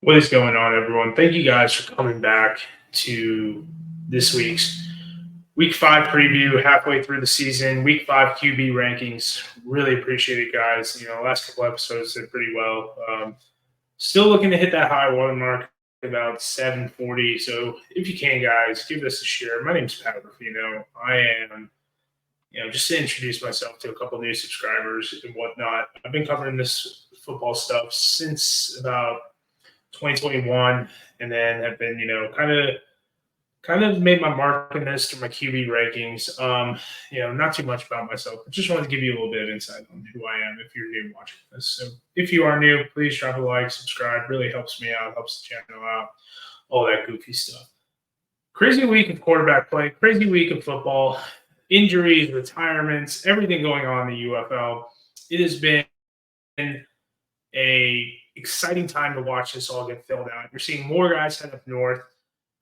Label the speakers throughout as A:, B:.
A: What is going on, everyone? Thank you guys for coming back to this week's Week 5 preview, halfway through the season, Week 5 QB rankings. Really appreciate it, guys. Last couple episodes did pretty well. Still looking to hit that high watermark, about 740. So if you can, guys, give us a share. My name's Pat Rufino. I am, just to introduce myself to a couple new subscribers and whatnot. I've been covering this football stuff since about 2021, and then have been, kind of made my mark in this through my QB rankings. Not too much about myself, but just wanted to give you a little bit of insight on who I am if you're new watching this. So if you are new, please drop a like, subscribe. Really helps me out, helps the channel out, all that goofy stuff. Crazy week of quarterback play, crazy week of football, injuries, retirements, everything going on in the UFL. It has been a exciting time to watch this all get filled out. You're seeing more guys head up north.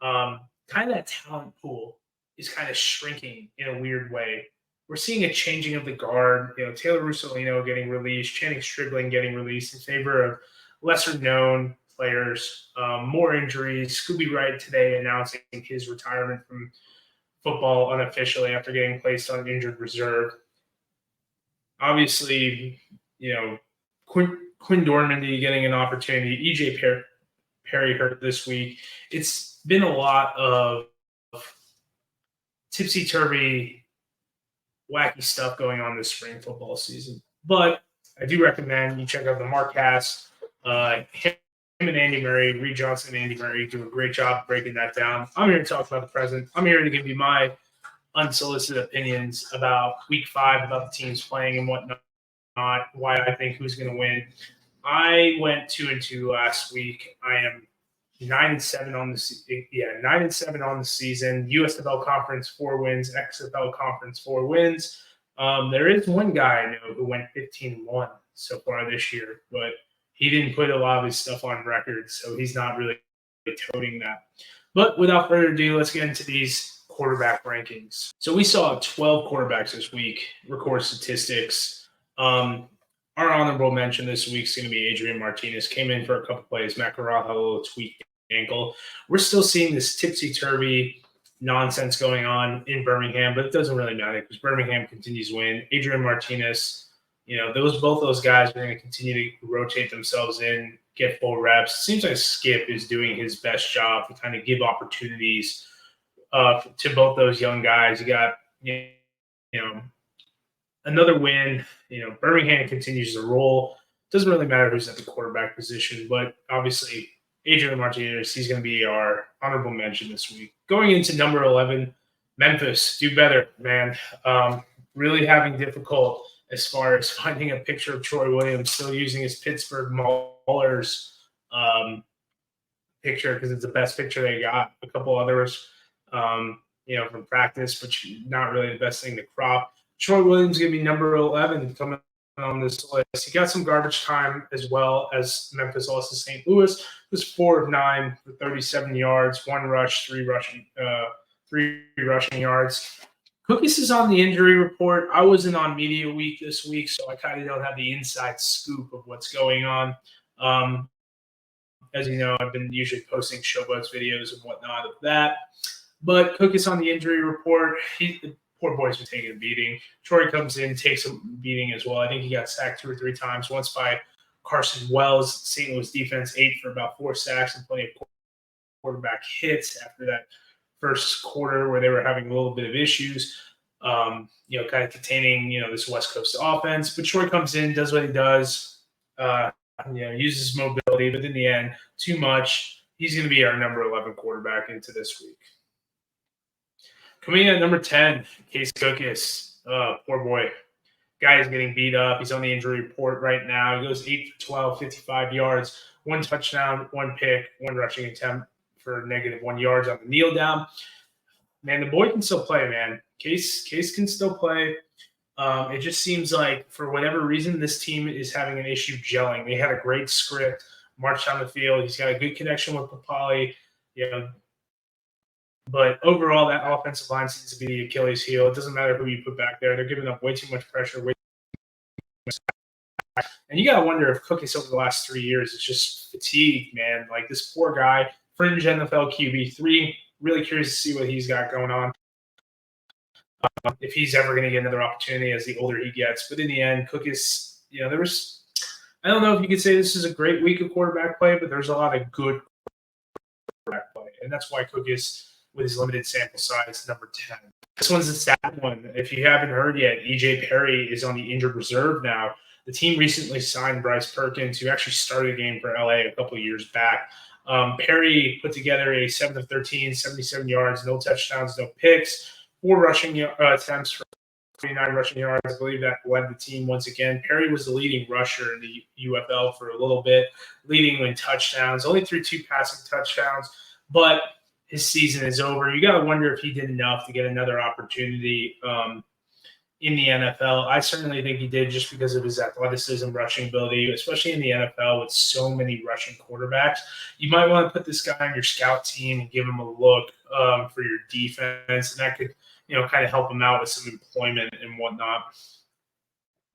A: Kind of that talent pool is kind of shrinking in a weird way. We're seeing a changing of the guard. Taylor Russolino getting released, Channing Stribling getting released in favor of lesser-known players. More injuries. Scooby Wright today announcing his retirement from football unofficially after getting placed on injured reserve. Obviously, Quinn Dormandy getting an opportunity. EJ Perry hurt this week. It's been a lot of tipsy-turvy, wacky stuff going on this spring football season. But I do recommend you check out the Markcast. Him and Andy Murray, Reed Johnson and Andy Murray do a great job breaking that down. I'm here to talk about the present. I'm here to give you my unsolicited opinions about Week 5, about the teams playing and whatnot, why I think who's going to win. I went 2-2 last week. I am 9-7 on the 9-7 on the season. USFL Conference 4 wins, XFL Conference 4 wins. There is one guy I know who went 15-1 so far this year, but he didn't put a lot of his stuff on record, so he's not really toting that. But without further ado, let's get into these quarterback rankings. So we saw 12 quarterbacks this week record statistics. Our honorable mention this week is going to be Adrian Martinez. Came in for a couple plays. Matt Corral had a little tweaked ankle. We're still seeing this tipsy-turvy nonsense going on in Birmingham, but it doesn't really matter because Birmingham continues to win. Adrian Martinez, both those guys are going to continue to rotate themselves in, get full reps. It seems like Skip is doing his best job to kind of give opportunities to both those young guys. You got, another win. Birmingham continues to roll. Doesn't really matter who's at the quarterback position, but obviously Adrian Martinez, he's going to be our honorable mention this week. Going into number 11, Memphis, do better, man. Really having difficult as far as finding a picture of Troy Williams, still using his Pittsburgh Maulers picture because it's the best picture they got. A couple others, from practice, but not really the best thing to crop. Troy Williams going to be number 11 coming on this list. He got some garbage time as well as Memphis lost to St. Louis. It was 4 of 9 for 37 yards, 1 rush, 3 rushing yards. Cookies is on the injury report. I wasn't on media week this week, so I kind of don't have the inside scoop of what's going on. As you know, I've been usually posting Showboats videos and whatnot of that. But Cookies on the injury report. Poor boy's been taking a beating. Troy comes in, takes a beating as well. I think he got sacked 2 or 3 times, once by Carson Wells. St. Louis defense 8 for about 4 sacks and plenty of quarterback hits after that first quarter where they were having a little bit of issues, kind of containing, this West Coast offense. But Troy comes in, does what he does, uses mobility, but in the end, too much. He's going to be our number 11 quarterback into this week. Coming in at number 10, Case Cookus. Poor boy. Guy is getting beat up. He's on the injury report right now. He goes 8 for 12, 55 yards, 1 touchdown, 1 pick, 1 rushing attempt for -1 yards on the kneel down. Man, the boy can still play, man. Case can still play. It just seems like for whatever reason, this team is having an issue gelling. They had a great script, marched on the field. He's got a good connection with Papali. But overall, that offensive line seems to be the Achilles heel. It doesn't matter who you put back there. They're giving up way too much pressure. And you got to wonder if Cookus over the last 3 years is just fatigued, man. Like this poor guy, fringe NFL QB3. Really curious to see what he's got going on. If he's ever going to get another opportunity as the older he gets. But in the end, Cookus, there was, I don't know if you could say this is a great week of quarterback play, but there's a lot of good quarterback play. And that's why Cookus, with his limited sample size, number 10. This one's a sad one. If you haven't heard yet, EJ Perry is on the injured reserve now. The team recently signed Bryce Perkins, who actually started a game for LA a couple of years back. Perry put together a 7 of 13, 77 yards, no touchdowns, no picks, 4 rushing attempts for 29 rushing yards. I believe that led the team once again. Perry was the leading rusher in the UFL for a little bit, leading in touchdowns. Only threw 2 passing touchdowns, but his season is over. You got to wonder if he did enough to get another opportunity in the NFL. I certainly think he did just because of his athleticism, rushing ability, especially in the NFL with so many rushing quarterbacks. You might want to put this guy on your scout team and give him a look for your defense, and that could, kind of help him out with some employment and whatnot.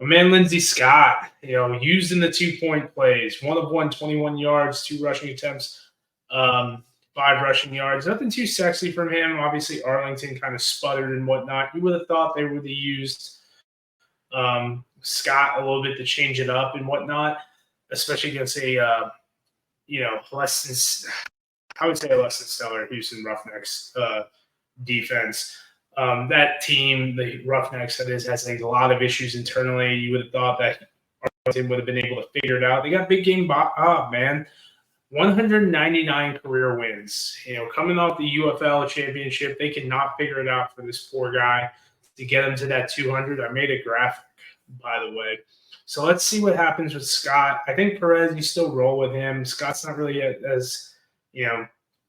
A: My man Lindsey Scott, used in the 2-point plays, 1 of 1, 21 yards, 2 rushing attempts, 5 rushing yards. Nothing too sexy from him. Obviously, Arlington kind of sputtered and whatnot. You would have thought they would have used Scott a little bit to change it up and whatnot, especially against a, less than, I would say a less than stellar Houston Roughnecks defense. That team, the Roughnecks, that is, has a lot of issues internally. You would have thought that Arlington would have been able to figure it out. They got big game man. 199 career wins. Coming off the UFL championship, they cannot figure it out for this poor guy to get him to that 200. I made a graphic, by the way. So let's see what happens with Scott. I think Perez, you still roll with him. Scott's not really as,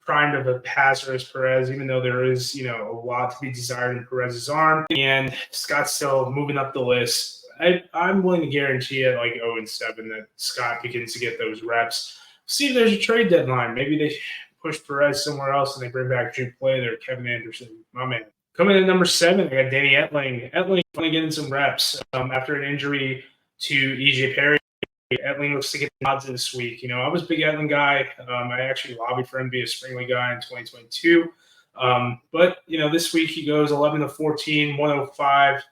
A: primed of a passer as Perez, even though there is, a lot to be desired in Perez's arm. And Scott's still moving up the list. I'm willing to guarantee at like 0-7 that Scott begins to get those reps. See if there's a trade deadline. Maybe they push Perez somewhere else and they bring back Jim Play there, Kevin Anderson, my man. Coming in at number 7, I got Danny Etling. Etling finally getting some reps after an injury to EJ Perry. Etling looks to get the odds this week. I was a big Etling guy. I actually lobbied for him to be a spring league guy in 2022. But this week he goes 11 of 14, 105.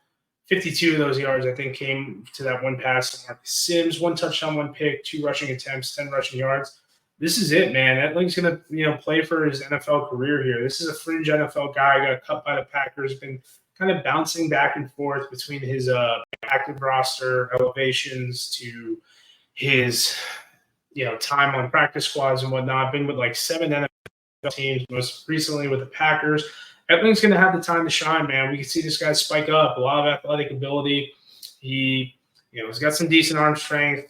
A: 52 of those yards, I think, came to that one pass to Marcus Sims. 1 touchdown, 1 pick, 2 rushing attempts, 10 rushing yards. This is it, man. Etling's going to, play for his NFL career here. This is a fringe NFL guy. Got cut by the Packers. Been kind of bouncing back and forth between his active roster elevations to his, time on practice squads and whatnot. Been with like 7 NFL teams, most recently with the Packers. Etling's going to have the time to shine, man. We can see this guy spike up. A lot of athletic ability. He, he's got some decent arm strength.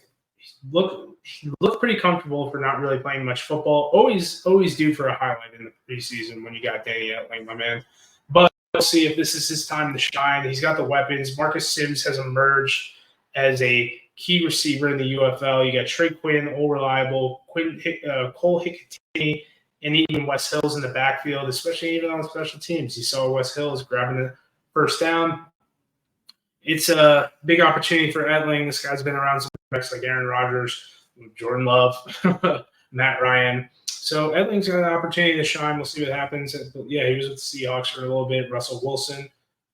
A: He looked pretty comfortable for not really playing much football. Always due for a highlight in the preseason when you got Danny Etling, my man. But we'll see if this is his time to shine. He's got the weapons. Marcus Sims has emerged as a key receiver in the UFL. You got Trey Quinn, all reliable. Cole Hickattini, and even Wes Hills in the backfield, especially even on special teams. You saw Wes Hills grabbing the first down. It's a big opportunity for Etling. This guy's been around some backs like Aaron Rodgers, Jordan Love, Matt Ryan. So Etling's got an opportunity to shine. We'll see what happens. Yeah, he was with the Seahawks for a little bit. Russell Wilson.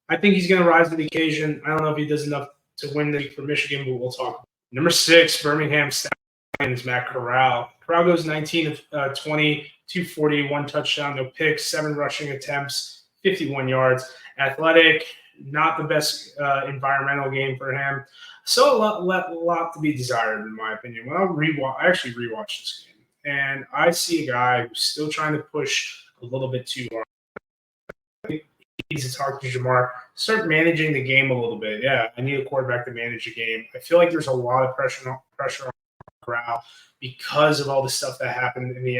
A: I think he's going to rise to the occasion. I don't know if he does enough to win the week for Michigan, but we'll talk. Number 6, Birmingham Stallions, Matt Corral. Corral goes 19 of 20. 240, 1 touchdown, no picks, 7 rushing attempts, 51 yards. Athletic, not the best environmental game for him. So a lot to be desired, in my opinion. When I actually rewatched this game, and I see a guy who's still trying to push a little bit too hard. I think he needs to talk to Jamar, start managing the game a little bit. Yeah, I need a quarterback to manage the game. I feel like there's a lot of pressure on Corral because of all the stuff that happened in the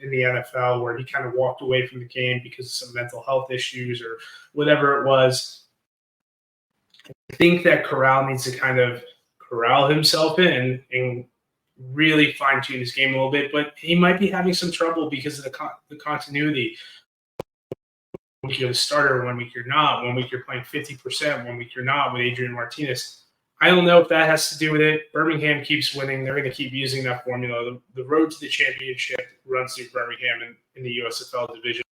A: NFL where he kind of walked away from the game because of some mental health issues or whatever it was. I think that Corral needs to kind of corral himself in and really fine-tune his game a little bit, but he might be having some trouble because of the continuity. 1 week you're the starter, 1 week you're not. 1 week you're playing 50%, 1 week you're not with Adrian Martinez. I don't know if that has to do with it. Birmingham keeps winning. They're going to keep using that formula. The road to the championship runs through Birmingham in the USFL division.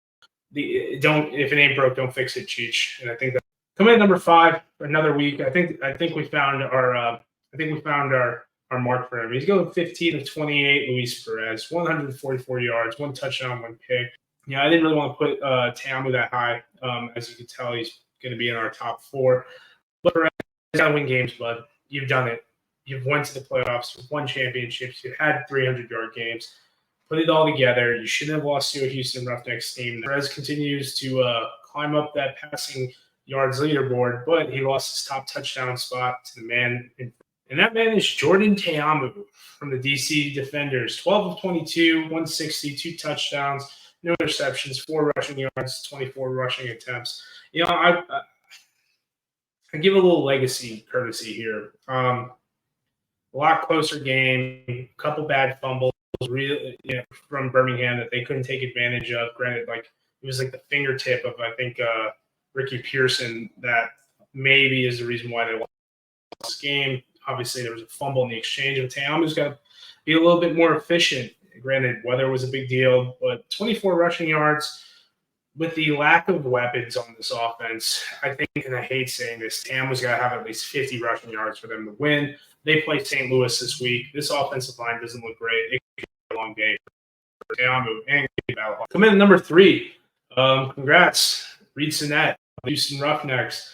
A: If it ain't broke, don't fix it, Cheech. And I think that coming at number 5 for another week. I think we found our mark for him. He's going 15 of 28. Luis Perez, 144 yards, 1 touchdown, 1 pick. I didn't really want to put Teamu that high. As you can tell, he's going to be in our top 4. But Perez, you got to win games, bud. You've done it. You've went to the playoffs. You've won championships. You've had 300-yard games. Put it all together. You shouldn't have lost to a Houston Roughnecks team. Perez continues to climb up that passing yards leaderboard, but he lost his top touchdown spot to the man and that man is Jordan Teamu from the DC Defenders. 12 of 22, 160, 2 touchdowns, no interceptions, 4 rushing yards, 24 rushing attempts. I give a little legacy courtesy here. A lot closer game, a couple bad fumbles really from Birmingham that they couldn't take advantage of. Granted, it was like the fingertip of, I think, Ricky Pearson that maybe is the reason why they lost this game. Obviously, there was a fumble in the exchange, but Teamu's got to be a little bit more efficient. Granted, weather was a big deal, but 24 rushing yards with the lack of weapons on this offense, I think, and I hate saying this, Teamu's got to have at least 50 rushing yards for them to win. They play St. Louis this week. This offensive line doesn't look great. It could be a long day for Teamu and Battle. Come in at number 3. Congrats, Reed Sinnett, Houston Roughnecks.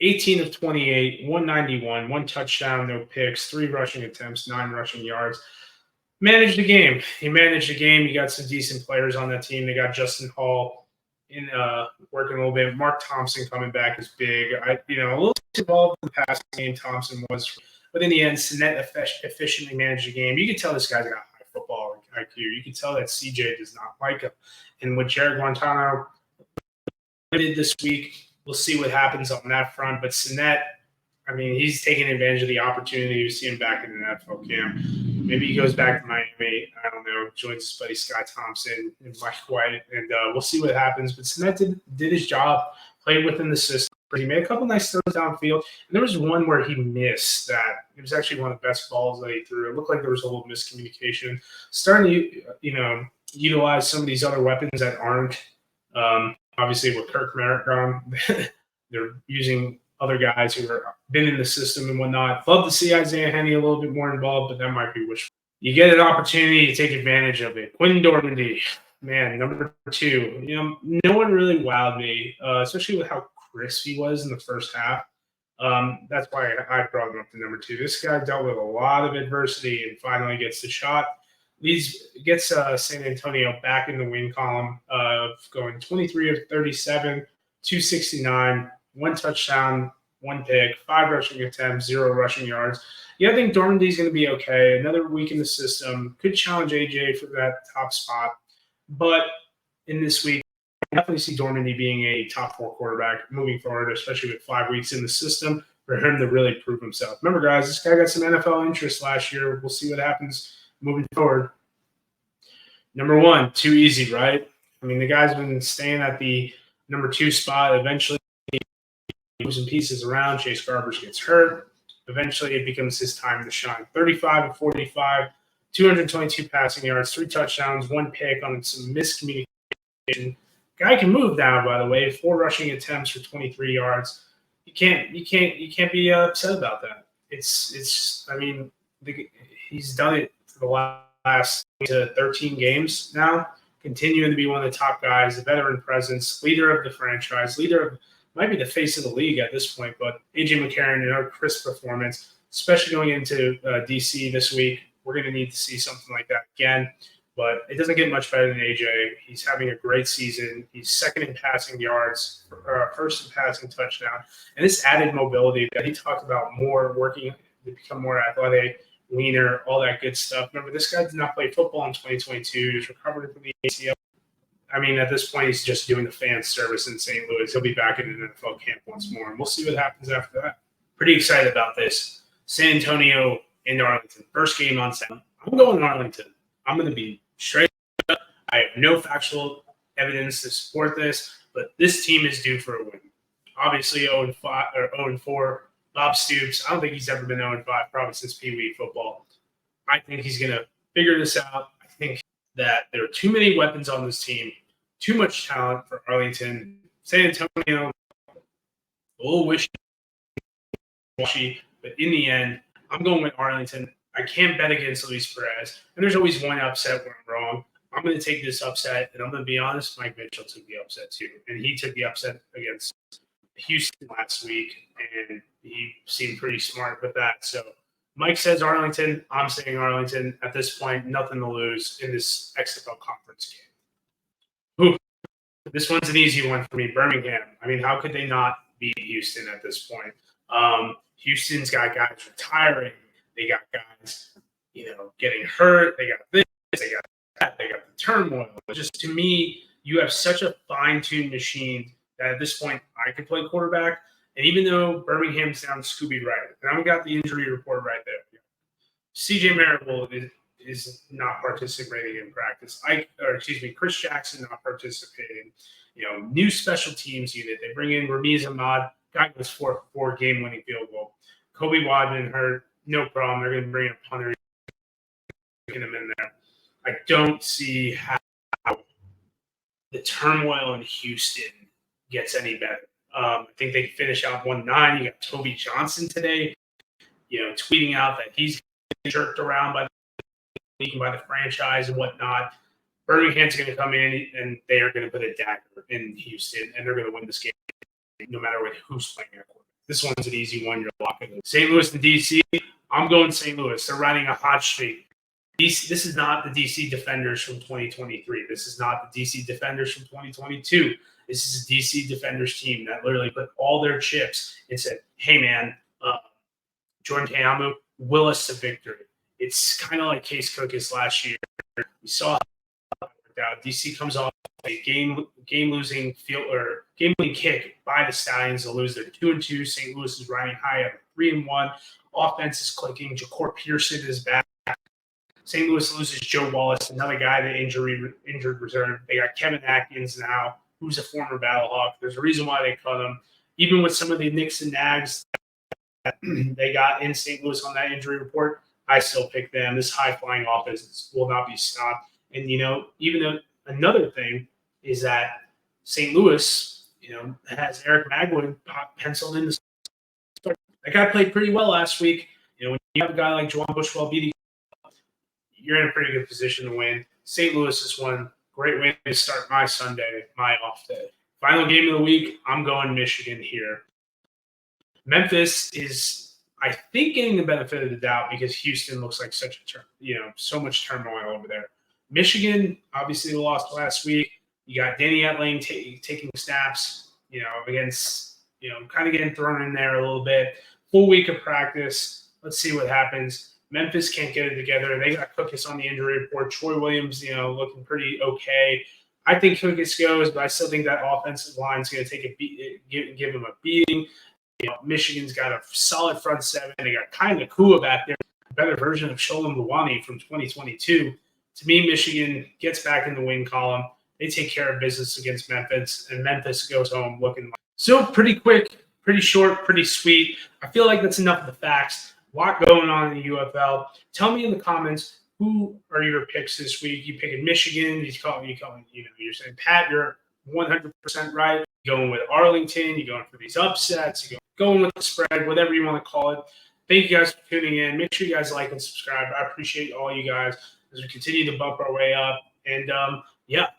A: 18 of 28, 191, 1 touchdown, no picks, 3 rushing attempts, 9 rushing yards. Managed the game. He managed the game. You got some decent players on that team. They got Justin Hall in working a little bit. Mark Thompson coming back is big. A little too involved in the passing game. Thompson was, but in the end, Sinnett efficiently managed the game. You can tell this guy's got high football IQ. You can tell that CJ does not like him. And what Jared Guantano did this week, we'll see what happens on that front. But Sinnett, he's taking advantage of the opportunity. You see him back in the NFL camp. Maybe he goes back to Miami. I don't know. Joins his buddy Sky Thompson and Mike White, and we'll see what happens. But Sinnett did his job, played within the system. He made a couple nice throws downfield. And there was one where he missed that. It was actually one of the best balls that he threw. It looked like there was a little miscommunication. Starting to, utilize some of these other weapons that aren't. Obviously, with Kirk Merritt gone, they're using other guys who have been in the system and whatnot. Love to see Isaiah Henney a little bit more involved, but that might be wishful. You get an opportunity to take advantage of it. Quinn Dormandy, man, number 2. No one really wowed me, especially with how crisp he was in the first half. That's why I brought him up to number 2. This guy dealt with a lot of adversity and finally gets the shot. Gets San Antonio back in the win column of going 23 of 37, 269, 1 touchdown, 1 pick, 5 rushing attempts, 0 rushing yards. I think Dormandy's going to be okay. Another week in the system. Could challenge AJ for that top spot. But in this week, I definitely see Dormandy being a top 4 quarterback moving forward, especially with 5 weeks in the system for him to really prove himself. Remember, guys, this guy got some NFL interest last year. We'll see what happens moving forward. Number 1, too easy, right? The guy's been staying at the number 2 spot. Eventually, moving pieces around. Chase Garbers gets hurt. Eventually, it becomes his time to shine. 35 of 45, 222 passing yards, 3 touchdowns, 1 pick on some miscommunication. Guy can move now, by the way. 4 rushing attempts for 23 yards. You can't be upset about that. He's done it for the last 13 games now, continuing to be one of the top guys, the veteran presence, leader of the franchise, might be the face of the league at this point. But AJ McCarron, another crisp performance, especially going into DC this week. We're going to need to see something like that again. But it doesn't get much better than AJ. He's having a great season. He's second in passing yards, first in passing touchdown. And this added mobility that he talked about, more working to become more athletic, leaner, all that good stuff. Remember, this guy did not play football in 2022. He's recovered from the ACL. At this point, he's just doing the fan service in St. Louis. He'll be back in an NFL camp once more, and we'll see what happens after that. Pretty excited about this. San Antonio and Arlington. First game on Saturday. I'm going to Arlington. I'm going to be straight up. I have no factual evidence to support this, but this team is due for a win. Obviously 0-5 or 0-4. Bob Stoops, I don't think he's ever been 0-5 probably since Pee Wee football. I think he's going to figure this out. I think that there are too many weapons on this team, too much talent for Arlington. San Antonio, a little wishy-washy, but in the end, I'm going with Arlington. I can't bet against Luis Perez, and there's always one upset when I'm wrong. I'm going to take this upset, and I'm going to be honest, Mike Mitchell took the upset too, and he took the upset against Houston last week, and he seemed pretty smart with that. So Mike says Arlington. I'm saying Arlington. At this point, nothing to lose in this XFL conference game. Ooh, this one's an easy one for me. Birmingham. I mean, how could they not beat Houston at this point? Houston's got guys retiring. They got guys, getting hurt. They got this. They got that. They got the turmoil. Just to me, you have such a fine-tuned machine that at this point I could play quarterback. And even though Birmingham sounds Scooby right, and I've got the injury report right there. CJ Marable is not participating in practice. Chris Jackson not participating. New special teams unit. They bring in Ramiz Ahmad. Guy goes for game-winning field goal. Kobe Wadman hurt. No problem. They're going to bring in a punter. Get him in there. I don't see how the turmoil in Houston gets any better. I think they finish out 1-9. You got Toby Johnson today, tweeting out that he's jerked around by the franchise and whatnot. Birmingham's going to come in and they are going to put a dagger in Houston, and they're going to win this game no matter who's playing their quarterback. This one's an easy one. You're locking in. St. Louis and DC. I'm going St. Louis. They're riding a hot streak. This is not the DC Defenders from 2023. This is not the DC Defenders from 2022. This is a DC Defenders team that literally put all their chips and said, hey, man, Jordan Teamu, will us to victory. It's kind of like Case Cook's last year. We saw how DC comes off a game-losing kick by the Stallions to lose. They're 2-2. St. Louis is riding high at 3-1. Offense is clicking. Ja'Cour Pearson is back. St. Louis loses Joe Wallace, another guy that injured reserve. They got Kevin Atkins now, who's a former Battlehawk. There's a reason why they cut him. Even with some of the nicks and nags that they got in St. Louis on that injury report, I still pick them. This high-flying offense will not be stopped. And, even though another thing is that St. Louis, has Eric Magwood penciled in the start. That guy played pretty well last week. When you have a guy like Juwan Bushwell beating, you're in a pretty good position to win. St. Louis is one great way to start my Sunday, my off day. Final game of the week, I'm going Michigan here. Memphis is, I think, getting the benefit of the doubt because Houston looks like so much turmoil over there. Michigan, obviously, lost last week. You got Danny Etling taking snaps, against, kind of getting thrown in there a little bit. Full week of practice. Let's see what happens. Memphis can't get it together. They got Cookus on the injury report. Troy Williams, looking pretty okay. I think Cookus goes, but I still think that offensive line is going to give him a beating. Michigan's got a solid front seven. They got Kai Nakua back there, a better version of Sholem Luwani from 2022. To me, Michigan gets back in the win column. They take care of business against Memphis, and Memphis goes home looking so pretty quick, pretty short, pretty sweet. I feel like that's enough of the facts. A lot going on in the UFL. Tell me in the comments, who are your picks this week? You picking Michigan? You're saying, Pat, you're 100% right. You're going with Arlington. You're going for these upsets. You're going with the spread, whatever you want to call it. Thank you guys for tuning in. Make sure you guys like and subscribe. I appreciate all you guys as we continue to bump our way up. And,